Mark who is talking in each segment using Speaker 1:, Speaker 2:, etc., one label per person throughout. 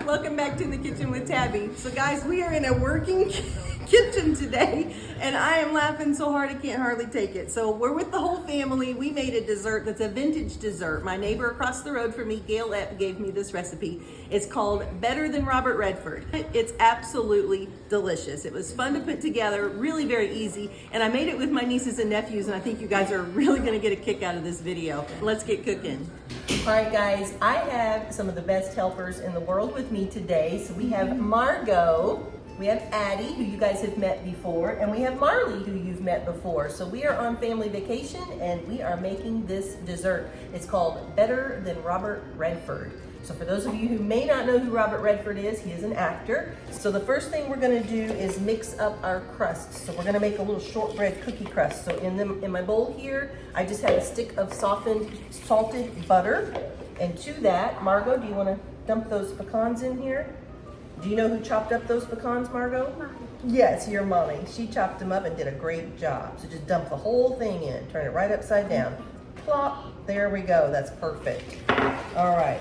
Speaker 1: Welcome back to the kitchen with Tabby. So guys, we are in a working kitchen today and I am laughing so hard I can't hardly take it. So we're with the whole family. We made a dessert that's a vintage dessert. My neighbor across the road from me, Gail Epp, gave me this recipe. It's called Better Than Robert Redford. It's absolutely delicious. It was fun to put together, really very easy, and I made it with my nieces and nephews, and I think you guys are really gonna get a kick out of this video. Let's get cooking. All right guys, I have some of the best helpers in the world with me today. So we have Margot, we have Addie, who you guys have met before, and we have Marley, who you've met before. So we are on family vacation and we are making this dessert. It's called Better Than Robert Redford. So for those of you who may not know who Robert Redford is, he is an actor. So the first thing we're gonna do is mix up our crusts. So we're gonna make a little shortbread cookie crust. So in my bowl here, I just have a stick of softened, salted butter. And to that, Margot, do you wanna dump those pecans in here? Do you know who chopped up those pecans, Margot? Mommy. Yes, your mommy. She chopped them up and did a great job. So just dump the whole thing in, turn it right upside down. Plop, there we go, that's perfect. All right.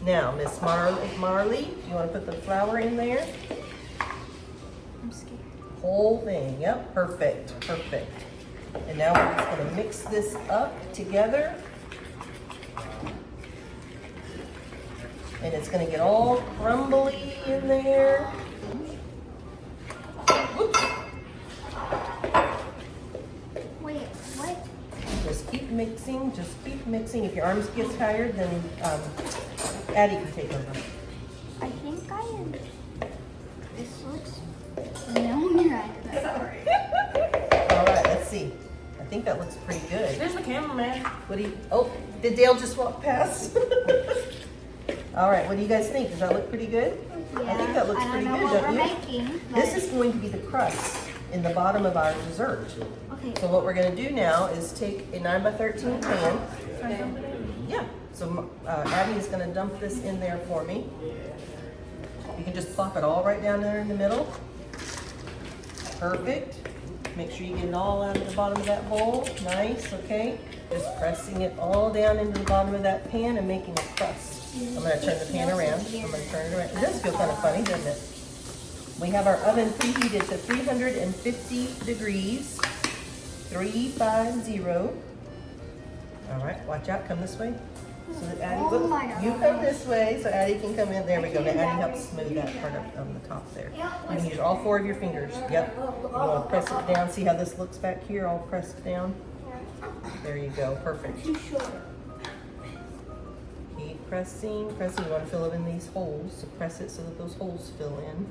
Speaker 1: Now, Miss Marley, you want to put the flour in there?
Speaker 2: I'm scared.
Speaker 1: Whole thing, yep, perfect, perfect. And now we're just going to mix this up together. And it's going to get all crumbly in there. Whoops.
Speaker 2: Wait, what?
Speaker 1: Just keep mixing, just keep mixing. If your arms get tired, then Addie can take over.
Speaker 2: I think I am. This looks. No, you're right.
Speaker 1: All right, let's see. I think that looks pretty good.
Speaker 3: There's the cameraman.
Speaker 1: What do you? Oh, did Dale just walk past? All right, what do you guys think? Does that look pretty good?
Speaker 2: Yeah,
Speaker 1: I think that looks pretty good,
Speaker 2: what
Speaker 1: don't
Speaker 2: we're
Speaker 1: you?
Speaker 2: making,
Speaker 1: This is going to be the crust in the bottom of our dessert.
Speaker 2: Okay.
Speaker 1: So what we're going to do now is take a 9x13 pan. Yeah. So Addie is going to dump this in there for me. You can just plop it all right down there in the middle. Perfect. Make sure you get it all out of the bottom of that bowl. Nice, okay? Just pressing it all down into the bottom of that pan and making a crust. I'm going to turn the pan around. I'm going to turn it around. It does feel kind of funny, doesn't it? We have our oven preheated to 350 degrees. 350. All right, watch out, come this way. So that Addie,
Speaker 2: Oh my God.
Speaker 1: you come this way so Addie can come in. There we go. Now Addie helps smooth that part up on the top there. You can use all 4 of your fingers. Yep. You want to press it down. See how this looks back here, all pressed down? There you go. Perfect.
Speaker 2: Too short.
Speaker 1: Keep pressing, pressing. You want to fill it in these holes. So press it so that those holes fill in.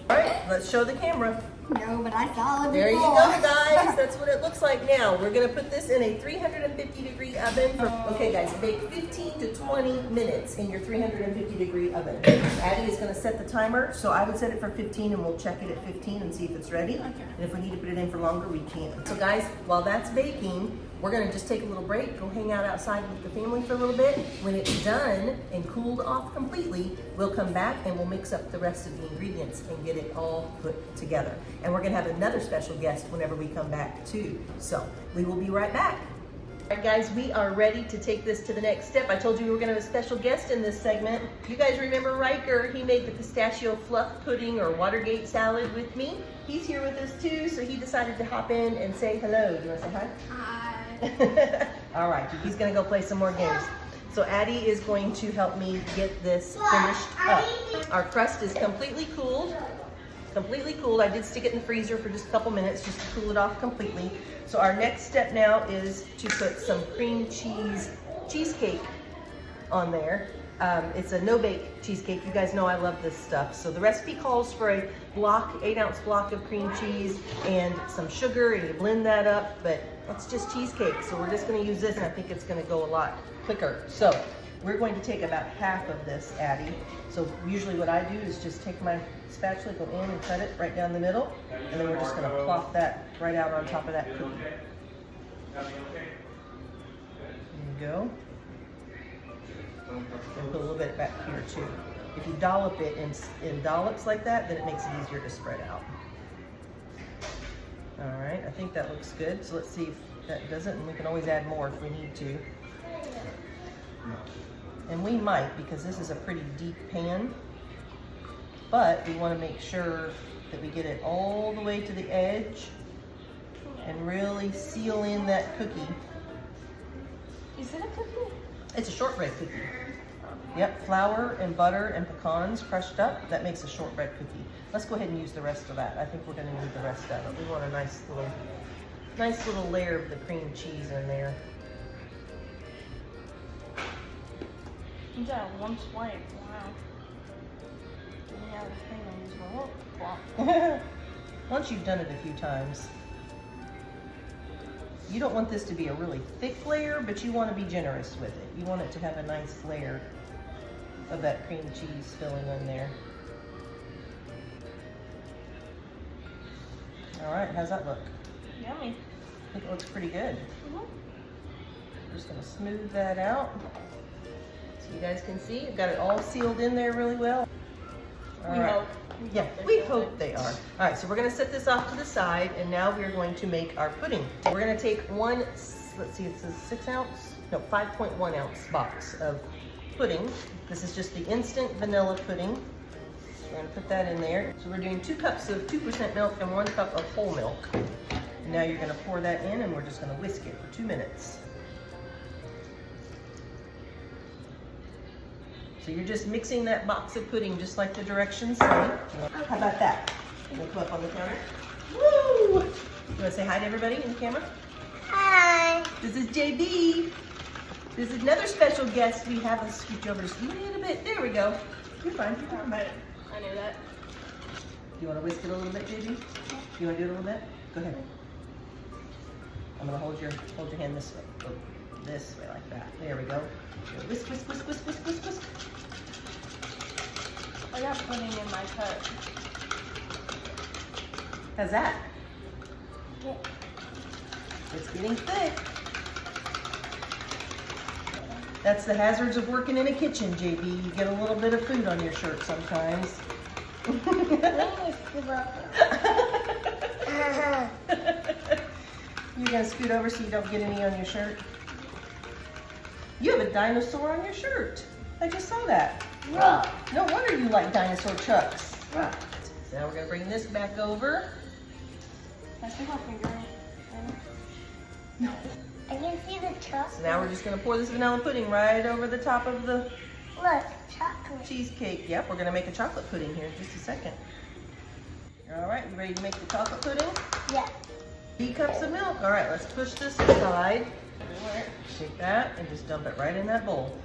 Speaker 1: All right, let's show the camera.
Speaker 2: No, but I saw it
Speaker 1: There you
Speaker 2: before.
Speaker 1: go, guys. That's what it looks like now. We're gonna put this in a 350 degree oven for, okay guys, bake 15 to 20 minutes in your 350 degree oven. Addie is gonna set the timer, so I would set it for 15 and we'll check it at 15 and see if it's ready. And if we need to put it in for longer, we can. So guys, while that's baking, we're gonna just take a little break, go hang out outside with the family for a little bit. When it's done and cooled off completely, we'll come back and we'll mix up the rest of the ingredients and get it all put together. And we're gonna have another special guest whenever we come back too. So we will be right back. All right guys, we are ready to take this to the next step. I told you we were gonna have a special guest in this segment. You guys remember Riker? He made the pistachio fluff pudding or Watergate salad with me. He's here with us too, so he decided to hop in and say hello. Do you wanna say hi?
Speaker 2: Hi.
Speaker 1: All right, he's gonna go play some more games. So Addie is going to help me get this finished up. Our crust is completely cooled. Completely cooled. I did stick it in the freezer for just a couple minutes just to cool it off completely. So our next step now is to put some cream cheese cheesecake on there. It's a no-bake cheesecake. You guys know I love this stuff. So the recipe calls for a 8-ounce block of cream cheese and some sugar, and you blend that up, but it's just cheesecake. So we're just gonna use this, and I think it's gonna go a lot quicker. So we're going to take about half of this, Addie. So usually what I do is just take my spatula, go in and cut it right down the middle, and then we're just gonna plop that right out on top of that cookie. There you go. And put a little bit back here too. If you dollop it in dollops like that, then it makes it easier to spread out. All right, I think that looks good. So let's see if that does it, and we can always add more if we need to. And we might, because this is a pretty deep pan, but we want to make sure that we get it all the way to the edge and really seal in that cookie.
Speaker 2: Is it a cookie?
Speaker 1: It's a shortbread cookie. Yep, flour and butter and pecans crushed up. That makes a shortbread cookie. Let's go ahead and use the rest of that. I think we're going to need the rest of it. We want a nice little layer of the cream cheese in there.
Speaker 2: You did it one swipe. Wow. Yeah, the thing on this one. Wow.
Speaker 1: Once you've done it a few times, you don't want this to be a really thick layer, but you want to be generous with it. You want it to have a nice layer of that cream cheese filling in there. All right, how's that look?
Speaker 2: Yummy.
Speaker 1: I think it looks pretty good. We're just gonna smooth that out so you guys can see. I've got it all sealed in there really well. All right. We hope they are. All right, so we're gonna set this off to the side, and now we're going to make our pudding. We're gonna take one, let's see, it's a 5.1 ounce box of pudding. This is just the instant vanilla pudding. We're gonna put that in there. So we're doing 2 cups of 2% milk and 1 cup of whole milk. And now you're gonna pour that in, and we're just gonna whisk it for 2 minutes. So you're just mixing that box of pudding just like the directions say. How about that? We'll come up on the counter. Woo! You wanna say hi to everybody in the camera?
Speaker 2: Hi.
Speaker 1: This is JB. This is another special guest we have. Let's scoot you over just a little bit. There we go. You're fine.
Speaker 2: I knew that.
Speaker 1: Do you want to whisk it a little bit, JB? You want to do it a little bit? Go ahead. I'm gonna hold your hand this way. Oh, this way like that. There we go. Whisk, whisk, whisk, whisk, whisk, whisk, whisk.
Speaker 2: I got pudding in my cup.
Speaker 1: How's that? It's getting thick. That's the hazards of working in a kitchen, JB. You get a little bit of food on your shirt sometimes. You're gonna scoot over so you don't get any on your shirt. You have a dinosaur on your shirt. I just saw that. No wonder you like dinosaur chucks. So now we're gonna bring this back over.
Speaker 2: Can I stick my finger in?
Speaker 1: No.
Speaker 2: I can see the chocolate.
Speaker 1: So now we're just gonna pour this vanilla pudding right over the top of the
Speaker 2: Look, chocolate.
Speaker 1: cheesecake. Yep, we're gonna make a chocolate pudding here in just a second. All right, you ready to make the chocolate pudding?
Speaker 2: Yeah.
Speaker 1: 3 cups of milk. All right, let's push this aside. Shake that and just dump it right in that bowl.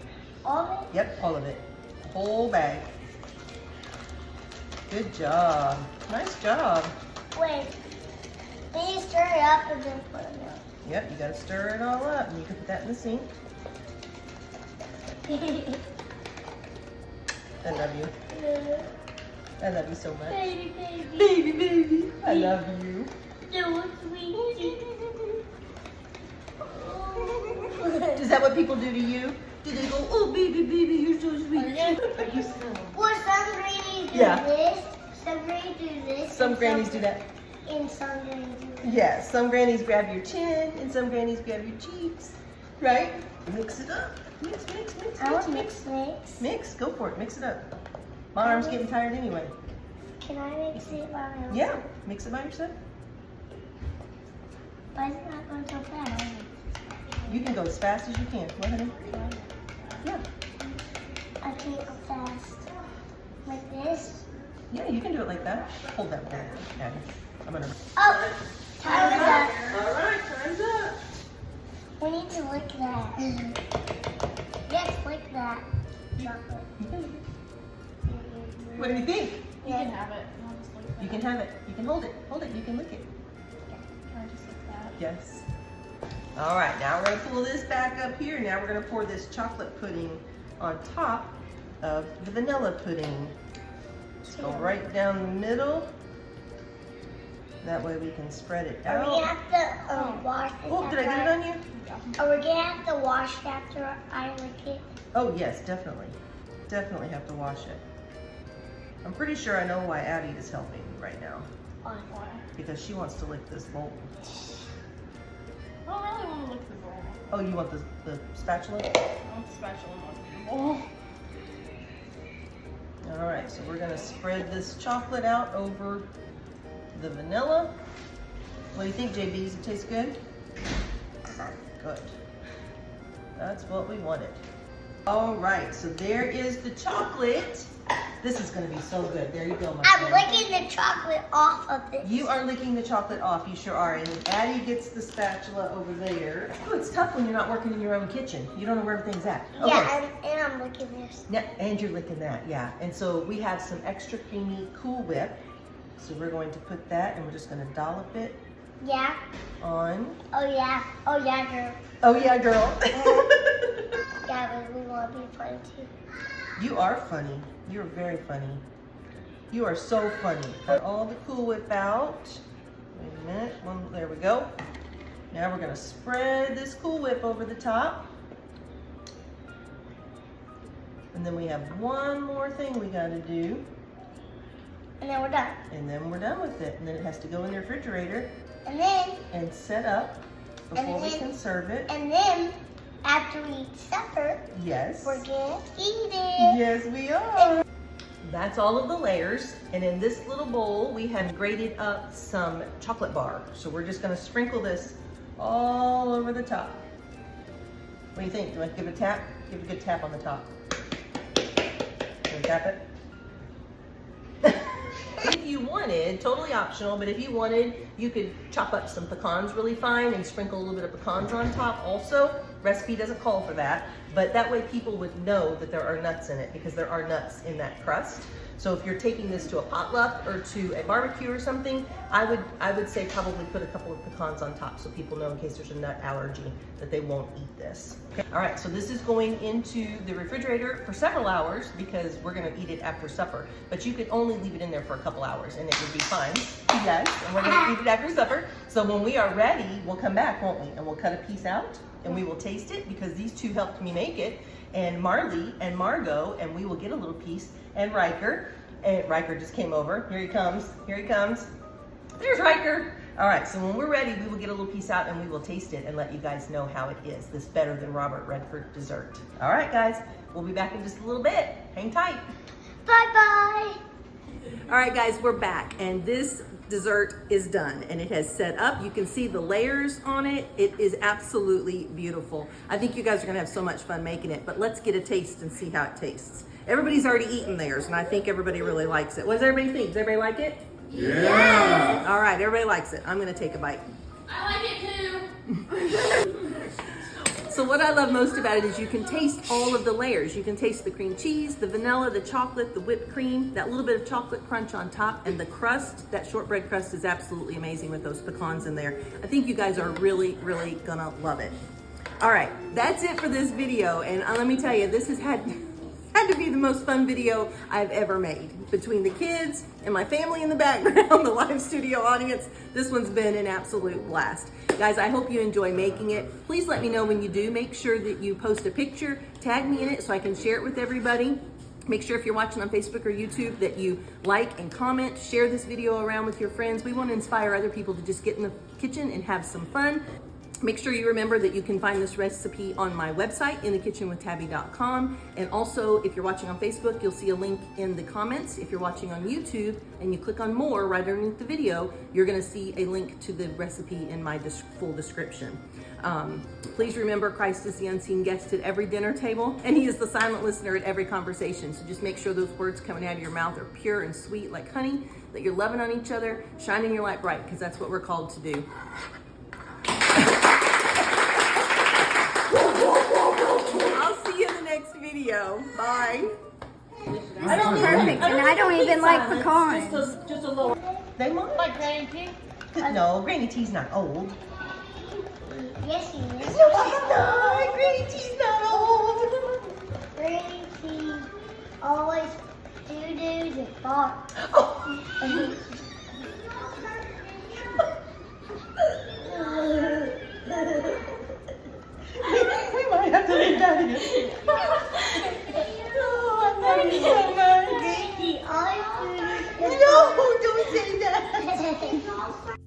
Speaker 2: All of it?
Speaker 1: Yep, all of it. Whole bag. Good job. Nice job.
Speaker 2: Wait. Then you stir it up and then put it in.
Speaker 1: Yep, you gotta stir it all up, and you can put that in the sink. I love you. I love you so much.
Speaker 2: Baby, baby.
Speaker 1: Baby, baby. I love you.
Speaker 2: So sweet.
Speaker 1: Is that what people do to you? Do they go, oh, baby, baby, you're so sweet?
Speaker 2: Well, some grannies do
Speaker 1: Yeah.
Speaker 2: this, some grannies do this.
Speaker 1: Some
Speaker 2: and
Speaker 1: grannies do that.
Speaker 2: And some grannies do this.
Speaker 1: Yeah, some grannies grab your chin, and some grannies grab your cheeks. Right? Mix it up. Mix, mix, mix,
Speaker 2: I
Speaker 1: mix,
Speaker 2: want
Speaker 1: mix.
Speaker 2: mix.
Speaker 1: Mix, go for it. Mix it up. My arm's getting tired anyway.
Speaker 2: Can I mix it by myself?
Speaker 1: Yeah, mix it by yourself.
Speaker 2: Why is it not going so fast?
Speaker 1: You can go as fast as you can. Go ahead. Yeah.
Speaker 2: I can't go fast. Like this?
Speaker 1: Yeah, you can do it like that. Hold that bowl. Abby. I'm gonna.
Speaker 2: Oh! Time is up.
Speaker 1: All right, time's up.
Speaker 2: We need to lick that. Yes, lick that. Chocolate.
Speaker 1: What do you think?
Speaker 2: You can have it. I'll just lick that.
Speaker 1: You can have it. You can hold it. Hold it. You can lick it.
Speaker 2: Can I just lick that?
Speaker 1: Yes. All right, now we're gonna pull this back up here. Now we're gonna pour this chocolate pudding on top of the vanilla pudding. Just go right down the middle. That way we can spread it
Speaker 2: Are we
Speaker 1: out.
Speaker 2: gonna have to wash this
Speaker 1: Oh, did I get it on you?
Speaker 2: Are we gonna have to wash it after I lick it?
Speaker 1: Oh yes, definitely. Definitely have to wash it. I'm pretty sure I know why Addie is helping me right now.
Speaker 2: Why?
Speaker 1: Because she wants to lick this bowl.
Speaker 2: I don't really want to look through the bowl.
Speaker 1: Oh, you want the spatula?
Speaker 2: I want the spatula and look through the bowl.
Speaker 1: All right, so we're gonna spread this chocolate out over the vanilla. What do you think, JB? Does it taste good? Good. That's what we wanted. All right, so there is the chocolate. This is gonna be so good. There you go, my friend.
Speaker 3: I'm licking the chocolate off of this.
Speaker 1: You are licking the chocolate off, you sure are. And then Addie gets the spatula over there. Oh, it's tough when you're not working in your own kitchen. You don't know where everything's at. Okay.
Speaker 3: Yeah, and I'm licking this.
Speaker 1: Yeah, and you're licking that, yeah. And so we have some extra creamy Cool Whip. So we're going to put that and we're just gonna dollop it
Speaker 3: Yeah.
Speaker 1: on.
Speaker 3: Oh yeah. Oh yeah, girl.
Speaker 1: Oh yeah, girl.
Speaker 3: Yeah, but we want to be funny too.
Speaker 1: You are funny. You're very funny. You are so funny. Got all the Cool Whip out. Wait a minute. There we go. Now we're gonna spread this Cool Whip over the top. And then we have one more thing we gotta do.
Speaker 3: And then we're done.
Speaker 1: And then we're done with it. And then it has to go in the refrigerator
Speaker 3: And then,
Speaker 1: and set up before we can serve it.
Speaker 3: and then, after we eat supper,
Speaker 1: Yes.
Speaker 3: we're gonna eat it.
Speaker 1: Yes, we are. That's all of the layers. And in this little bowl, we have grated up some chocolate bar. So we're just gonna sprinkle this all over the top. What do you think? Do you want to give it a tap? Give it a good tap on the top. Can we tap it? If you wanted, totally optional, but if you wanted, you could chop up some pecans really fine and sprinkle a little bit of pecans on top also. Recipe doesn't call for that, but that way people would know that there are nuts in it because there are nuts in that crust. So if you're taking this to a potluck or to a barbecue or something, I would say probably put a couple of pecans on top so people know in case there's a nut allergy that they won't eat this. Okay. All right, so this is going into the refrigerator for several hours because we're gonna eat it after supper. But you could only leave it in there for a couple hours and it would be fine. Yes, and we're gonna eat it after supper. So when we are ready, we'll come back, won't we? And we'll cut a piece out and we will taste it because these two helped me make it. And Marley and Margot, and we will get a little piece. And Riker just came over. Here he comes. Here he comes. There's Riker. All right, so when we're ready, we will get a little piece out and we will taste it and let you guys know how it is. This better than Robert Redford dessert. All right, guys, we'll be back in just a little bit. Hang tight.
Speaker 3: Bye-bye.
Speaker 1: All right, guys, we're back, and this dessert is done, and it has set up. You can see the layers on it. It is absolutely beautiful. I think you guys are gonna have so much fun making it, but let's get a taste and see how it tastes. Everybody's already eaten theirs, and I think everybody really likes it. What does everybody think? Does everybody like it?
Speaker 4: Yeah!
Speaker 1: All right, everybody likes it. I'm gonna take a bite.
Speaker 2: I like it too.
Speaker 1: So what I love most about it is you can taste all of the layers. You can taste the cream cheese, the vanilla, the chocolate, the whipped cream, that little bit of chocolate crunch on top, and the crust, that shortbread crust is absolutely amazing with those pecans in there. I think you guys are really, really gonna love it. All right, that's it for this video. And let me tell you, this has had to be the most fun video I've ever made. Between the kids and my family in the background, the live studio audience, this one's been an absolute blast. Guys, I hope you enjoy making it. Please let me know when you do. Make sure that you post a picture, tag me in it so I can share it with everybody. Make sure if you're watching on Facebook or YouTube that you like and comment, share this video around with your friends. We want to inspire other people to just get in the kitchen and have some fun. Make sure you remember that you can find this recipe on my website, inthekitchenwithtabbi.com. And also, if you're watching on Facebook, you'll see a link in the comments. If you're watching on YouTube and you click on more right underneath the video, you're gonna see a link to the recipe in my full description. Please remember, Christ is the unseen guest at every dinner table, and he is the silent listener at every conversation. So just make sure those words coming out of your mouth are pure and sweet like honey, that you're loving on each other, shining your light bright, because that's what we're called to do. I'll see you in the next video. Bye.
Speaker 3: That's perfect, and I don't even like pecans.
Speaker 2: Just a little.
Speaker 1: They might.
Speaker 2: Like Granny T?
Speaker 1: No, Granny T's not old.
Speaker 3: Yes, he is.
Speaker 1: No, she's not. Granny T's not old.
Speaker 3: Granny T always doo-doos and farts.
Speaker 1: Oh. We might have to leave that in. Oh, I love you so much.
Speaker 3: He always doo-doos and
Speaker 1: No, don't say that.
Speaker 3: farts.